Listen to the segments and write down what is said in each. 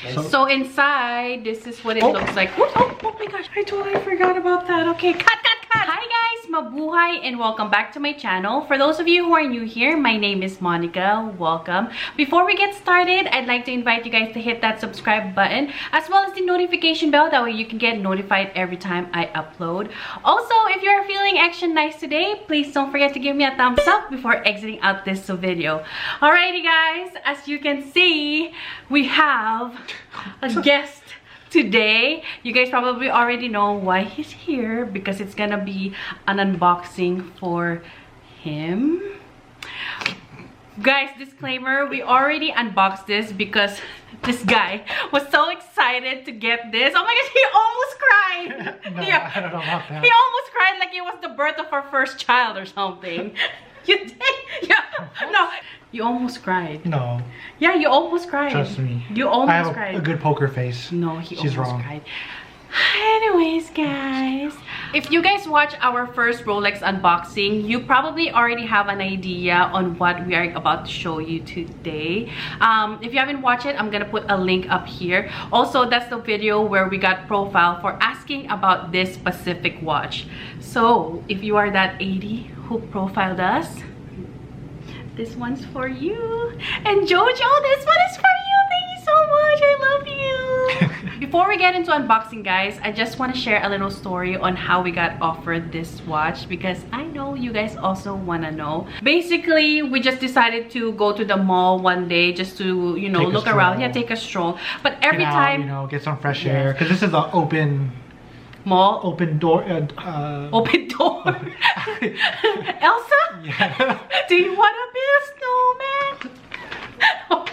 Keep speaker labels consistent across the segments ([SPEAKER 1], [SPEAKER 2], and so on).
[SPEAKER 1] So inside, this is what it looks like. Oh my gosh, I totally forgot about that. Okay, cut. Hi guys, mabuhay and welcome back to my channel. For those of you who are new here, my name is Monica. Welcome. Before we get started, I'd like to invite you guys to hit that subscribe button as well as the notification bell. That way you can get notified every time I upload. Also, if you're feeling extra nice today, please don't forget to give me a thumbs up before exiting out this video. Alrighty guys, as you can see, we have a guest today. You guys probably already know why he's here, because it's gonna be an unboxing for him. Guys, disclaimer, we already unboxed this because this guy was so excited to get this. Oh my gosh, he almost cried.
[SPEAKER 2] No, yeah. I don't know about that.
[SPEAKER 1] He almost cried like it was the birth of our first child or something. You did? Yeah. No, you almost cried.
[SPEAKER 2] No.
[SPEAKER 1] Yeah, you almost cried.
[SPEAKER 2] Trust me.
[SPEAKER 1] You almost
[SPEAKER 2] I have
[SPEAKER 1] cried.
[SPEAKER 2] a good poker face.
[SPEAKER 1] No, She's almost
[SPEAKER 2] wrong.
[SPEAKER 1] cried. Anyways, guys, if you guys watch our first Rolex unboxing, you probably already have an idea on what we are about to show you today. If you haven't watched it, I'm gonna put a link up here. Also, that's the video where we got profile for asking about this specific watch. So if you are that 80 who profiled us, this one's for you. And Jojo, this one is for you. Thank you so much. I love you. Before we get into unboxing, guys, I just want to share a little story on how we got offered this watch, because I know you guys also want to know. Basically, we just decided to go to the mall one day just to, you know, look around. Yeah, take a stroll. But every time,
[SPEAKER 2] you know, get some fresh air, because this is an open
[SPEAKER 1] mall.
[SPEAKER 2] Open door.
[SPEAKER 1] Open door. Elsa?
[SPEAKER 2] Yeah.
[SPEAKER 1] Do you want to be a snowman?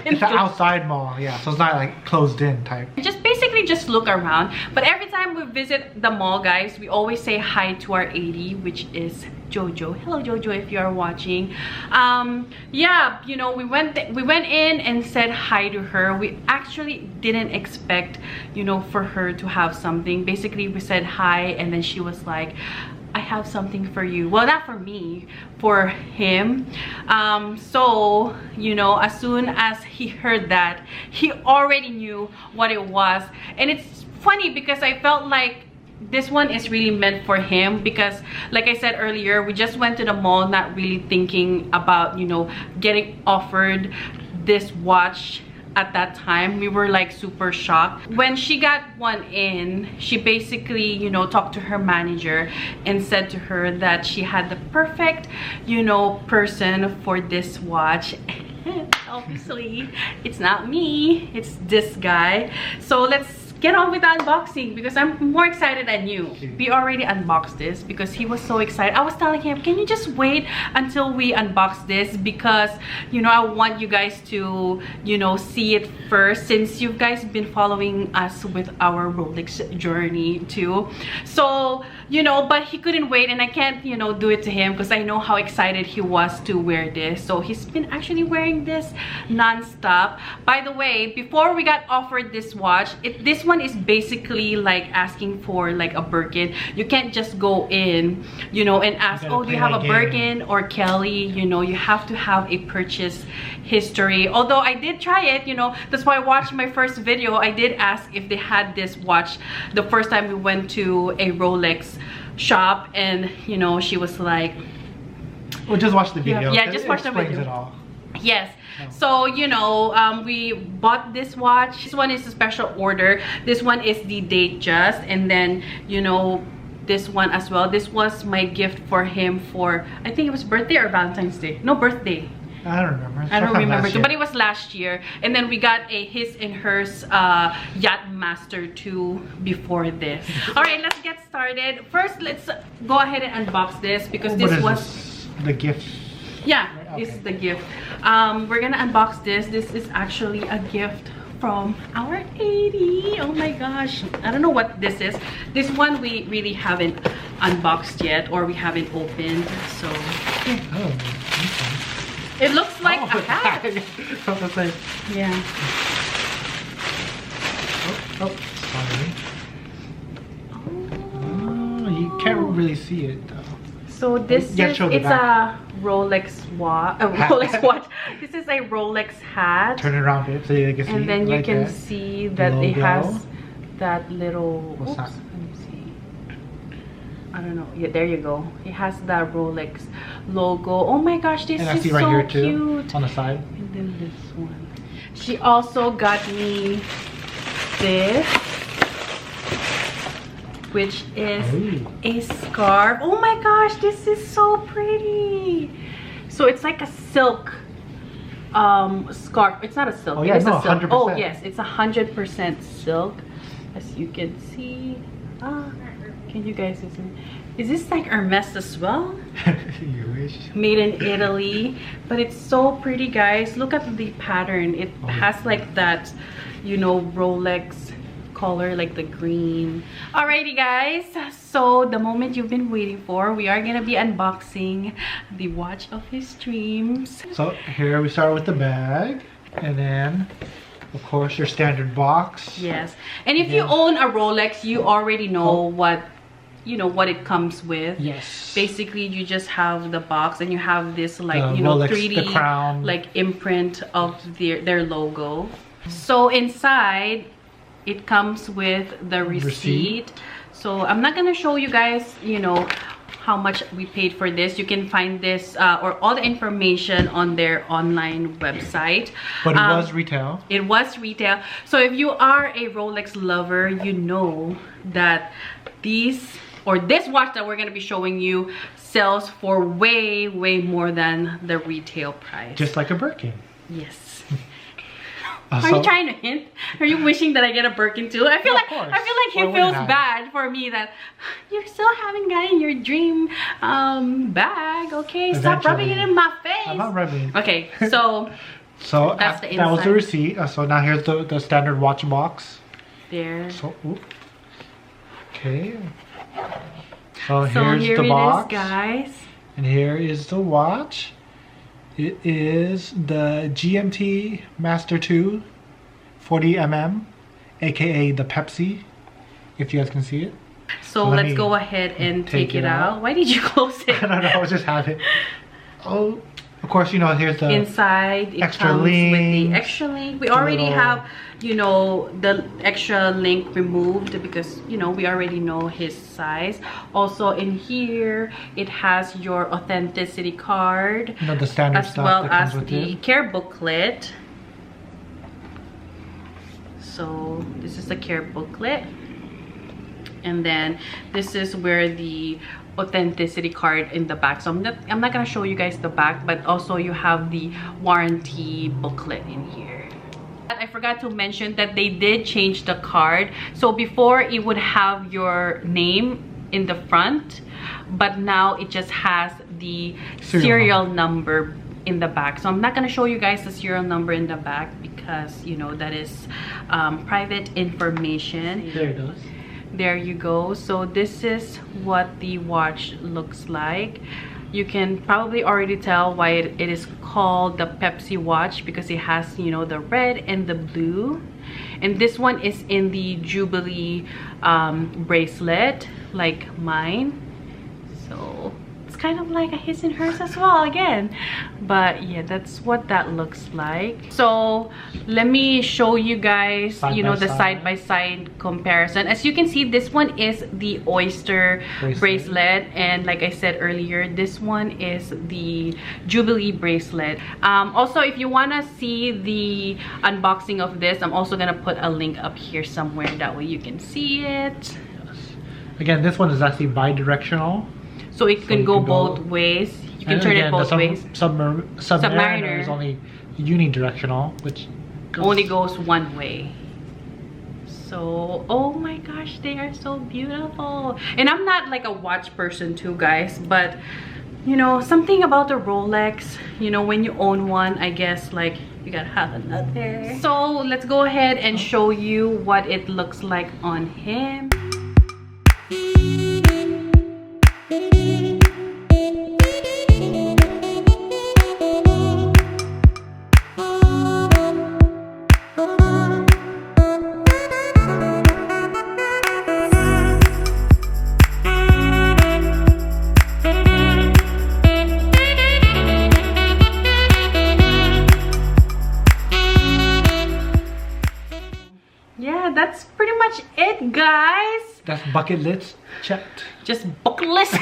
[SPEAKER 2] It's an outside mall, yeah, so it's not like closed in type.
[SPEAKER 1] Just look around. But every time we visit the mall, guys, we always say hi to our 80, which is Jojo. Hello Jojo, if you are watching. Yeah, you know, we went in and said hi to her. We actually didn't expect, you know, for her to have something. Basically, we said hi and then she was like, I have something for you. Well, not for me, for him. So, you know, as soon as he heard that, he already knew what it was. And it's funny because I felt like this one is really meant for him, because like I said earlier, we just went to the mall not really thinking about, you know, getting offered this watch. At that time, we were like super shocked. When she got one in, she basically, you know, talked to her manager and said to her that she had the perfect, you know, person for this watch. Obviously, it's not me, it's this guy. So let's get on with the unboxing, because I'm more excited than you. We already unboxed this because he was so excited. I was telling him, can you just wait until we unbox this, because, you know, I want you guys to, you know, see it first, since you guys been following us with our Rolex journey too. So, you know, but he couldn't wait, and I can't, you know, do it to him because I know how excited he was to wear this. So he's been actually wearing this non-stop. By the way, before we got offered this watch, this one is basically like asking for like a Birkin. You can't just go in, you know, and ask, oh, do you have a Birkin or Kelly? You know, you have to have a purchase history. Although I did try it, you know, that's why I watched my first video. I did ask if they had this watch the first time we went to a Rolex shop, and you know, she was like,
[SPEAKER 2] well, just watch the video.
[SPEAKER 1] Yeah, just watch the video.
[SPEAKER 2] It all.
[SPEAKER 1] Yes. So, you know, we bought this watch. This one is a special order. This one is the date just, and then, you know, this one as well. This was my gift for him for, I think it was birthday or Valentine's Day. No, birthday.
[SPEAKER 2] I don't remember.
[SPEAKER 1] I don't remember too, but it was last year. And then we got a his and hers yacht master too before this. All right, let's get started. First, let's go ahead and unbox this, because this was
[SPEAKER 2] the gift.
[SPEAKER 1] Yeah,
[SPEAKER 2] okay.
[SPEAKER 1] This is the gift. We're gonna unbox this. This is actually a gift from our 80. Oh my gosh, I don't know what this is. This one we really haven't unboxed yet, or we haven't opened. So yeah.
[SPEAKER 2] Oh, okay.
[SPEAKER 1] It looks like a hat. Yeah.
[SPEAKER 2] Oh, sorry. Oh, you can't really see it though.
[SPEAKER 1] So this is, it's a Rolex watch, This is a Rolex hat.
[SPEAKER 2] Turn it around, babe, so you can see.
[SPEAKER 1] And then you
[SPEAKER 2] right
[SPEAKER 1] can
[SPEAKER 2] there.
[SPEAKER 1] see that it
[SPEAKER 2] Logo.
[SPEAKER 1] has that little.
[SPEAKER 2] What's that?
[SPEAKER 1] Let me see. I don't know. Yeah, there you go. It has that Rolex logo. Oh my gosh, this
[SPEAKER 2] And I
[SPEAKER 1] is
[SPEAKER 2] see right
[SPEAKER 1] so
[SPEAKER 2] here too,
[SPEAKER 1] cute.
[SPEAKER 2] on the side.
[SPEAKER 1] And then this one. She also got me this, which is
[SPEAKER 2] Ooh.
[SPEAKER 1] a scarf. Oh my gosh, this is so pretty. So it's like a silk scarf. It's not a silk.
[SPEAKER 2] Oh yeah,
[SPEAKER 1] it is
[SPEAKER 2] no,
[SPEAKER 1] a silk.
[SPEAKER 2] 100%.
[SPEAKER 1] Oh yes, it's 100% silk, as you can see. Can you guys see? Is this like Hermes as well?
[SPEAKER 2] You wish.
[SPEAKER 1] Made in Italy, but it's so pretty, guys. Look at the pattern. It has like that, you know, Rolex color, like the green. Alrighty, guys, so the moment you've been waiting for, we are gonna be unboxing the watch of his dreams.
[SPEAKER 2] So here we start with the bag, and then of course your standard box.
[SPEAKER 1] Yes, and if you own a Rolex, you already know what, you know, what it comes with.
[SPEAKER 2] Yes.
[SPEAKER 1] Basically, you just have the box and you have this like,
[SPEAKER 2] The
[SPEAKER 1] you know,
[SPEAKER 2] Rolex,
[SPEAKER 1] 3D
[SPEAKER 2] the crown.
[SPEAKER 1] like imprint of their logo. So inside it comes with the receipt. So I'm not gonna show you guys, you know, how much we paid for this. You can find this or all the information on their online website.
[SPEAKER 2] But it was retail.
[SPEAKER 1] It was retail. So if you are a Rolex lover, you know that this watch that we're going to be showing you sells for way more than the retail price.
[SPEAKER 2] Just like a Birkin.
[SPEAKER 1] Yes. Are you trying to hint? Are you wishing that I get a Birkin too? I feel like he feels bad for me that you're still haven't gotten your dream bag. Okay, stop rubbing it in my face.
[SPEAKER 2] I'm not rubbing.
[SPEAKER 1] Okay, so that's the
[SPEAKER 2] that was the
[SPEAKER 1] inside.
[SPEAKER 2] receipt. So now here's the standard watch box.
[SPEAKER 1] There.
[SPEAKER 2] So okay. So
[SPEAKER 1] So
[SPEAKER 2] here's
[SPEAKER 1] here
[SPEAKER 2] the
[SPEAKER 1] it
[SPEAKER 2] box,
[SPEAKER 1] is, guys.
[SPEAKER 2] and here is the watch. It is the GMT-Master 2 40mm, aka the Pepsi, if you guys can see it.
[SPEAKER 1] So
[SPEAKER 2] let
[SPEAKER 1] let's
[SPEAKER 2] me
[SPEAKER 1] go ahead and take it out. Why did you close it?
[SPEAKER 2] I don't know, I just have it. Oh, of course, you know, here's the
[SPEAKER 1] inside. It
[SPEAKER 2] extra
[SPEAKER 1] comes with the
[SPEAKER 2] links,
[SPEAKER 1] extra link. We already have, you know, the extra link removed because, you know, we already know his size. Also in here, it has your authenticity card,
[SPEAKER 2] you know, the standard
[SPEAKER 1] as
[SPEAKER 2] stuff
[SPEAKER 1] well
[SPEAKER 2] that
[SPEAKER 1] as
[SPEAKER 2] comes with
[SPEAKER 1] the
[SPEAKER 2] it.
[SPEAKER 1] care booklet. So this is the care booklet, and then this is where the authenticity card in the back. So I'm not gonna show you guys the back, but also you have the warranty booklet in here. I forgot to mention that they did change the card. So before it would have your name in the front, but now it just has the serial number in the back. So I'm not gonna show you guys the serial number in the back because, you know, that is private information.
[SPEAKER 2] There it goes.
[SPEAKER 1] There you go. So this is what the watch looks like. You can probably already tell why it is called the Pepsi watch, because it has, you know, the red and the blue. And this one is in the Jubilee bracelet, like mine. So it's kind of like a his and hers as well again. But yeah, that's what that looks like. So let me show you guys, you know, the side-by-side comparison. As you can see, this one is the Oyster bracelet, and like I said earlier, this one is the Jubilee bracelet. Also, if you want to see the unboxing of this, I'm also gonna put a link up here somewhere, that way you can see it.
[SPEAKER 2] Again, this one is actually bi-directional.
[SPEAKER 1] So it can go both ways. You can turn it both ways.
[SPEAKER 2] Submariner is only unidirectional, which
[SPEAKER 1] only goes one way. So, oh my gosh, they are so beautiful. And I'm not like a watch person too, guys, but you know, something about the Rolex, you know, when you own one, I guess like you gotta have another. So let's go ahead and show you what it looks like on him. yeah, that's pretty much it, guys.
[SPEAKER 2] That's bucket list checked.
[SPEAKER 1] Just bucket list.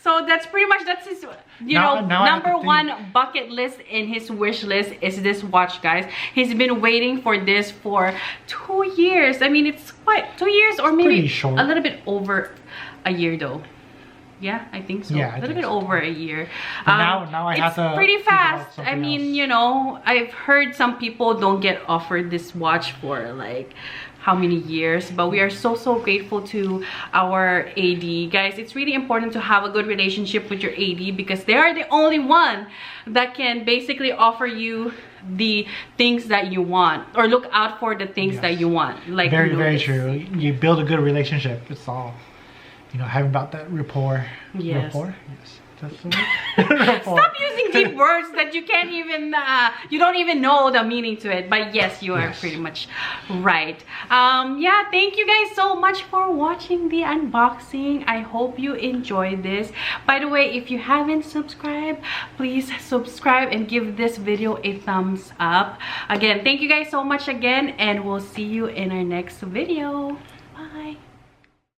[SPEAKER 1] So that's pretty much, that's his,
[SPEAKER 2] Now
[SPEAKER 1] number one bucket list in his wish list is this watch, guys. He's been waiting for this for 2 years. I mean, it's quite 2 years, or maybe a little bit over a year though. Yeah, I think so.
[SPEAKER 2] Yeah,
[SPEAKER 1] a little bit over a year.
[SPEAKER 2] But now I have to.
[SPEAKER 1] It's pretty fast. I mean, you know, I've heard some people don't get offered this watch for like how many years, but we are so grateful to our AD, guys. It's really important to have a good relationship with your AD because they are the only one that can basically offer you the things that you want, or look out for the things that you want. Like,
[SPEAKER 2] very true. You build a good relationship. It's all, you know, having about that rapport.
[SPEAKER 1] Yes.
[SPEAKER 2] Rapport? Yes. That's the word.
[SPEAKER 1] Stop using deep words that you can't even, you don't even know the meaning to it. But yes, you are pretty much right. Yeah, thank you guys so much for watching the unboxing. I hope you enjoyed this. By the way, if you haven't subscribed, please subscribe and give this video a thumbs up. Again, thank you guys so much again, and we'll see you in our next video. Bye.